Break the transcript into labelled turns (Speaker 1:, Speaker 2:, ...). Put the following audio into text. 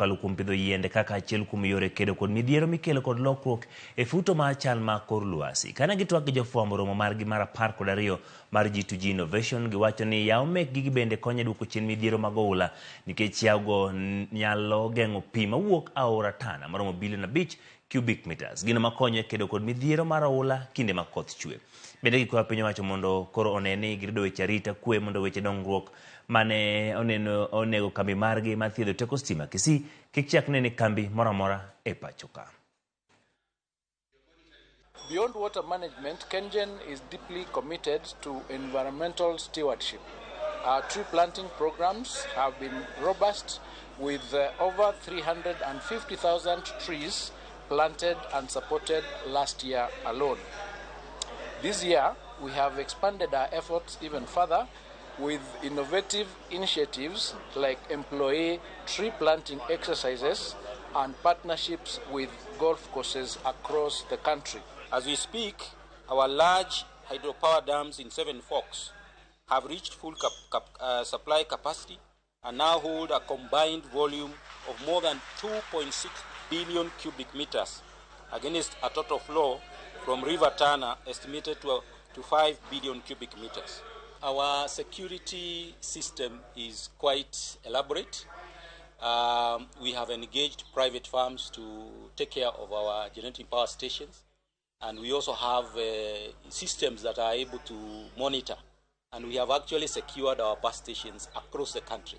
Speaker 1: Kalu kuom pidho yiende kaka achiel kuom yore kedo kod midhiero mikelo kod lokruok e futo mar chal mar kor lwasi. Kane gitwak gi jofwambo romo margi mar 12 mar G2G Innovation, giwacho ni yawo mekgi bende konyo duoko chien midhiero mag oula nikech yawgo nyalo geng'o pi mawuok aora Tana maromo bilion 5 cubic meters. Gino makonyo e kedo kod midhiero mar oula kinde ma koth chwe. Bende gikwayo piny owacho mondo koro oneni girido weche arita kwe mondo weche dongruok mane onego kambi margi mar thiedho teko stima Kisii kik chak nene kambi mora mora e pachoka.
Speaker 2: Beyond water management, KenGen is deeply committed to environmental stewardship. Our tree planting programs have been robust with over 350,000 trees planted and supported last year alone. This year, we have expanded our efforts even further with innovative initiatives like employee tree planting exercises and partnerships with golf courses across the country.
Speaker 3: As we speak, our large hydropower dams in 7 Forks have reached full supply capacity and now hold a combined volume of more than 2.6 billion cubic meters against a total flow from River Tana estimated to 5 billion cubic meters. Our security system is quite elaborate. We have engaged private firms to take care of our generating power stations, and we also have systems that are able to monitor, and we have actually secured our bus stations across the country.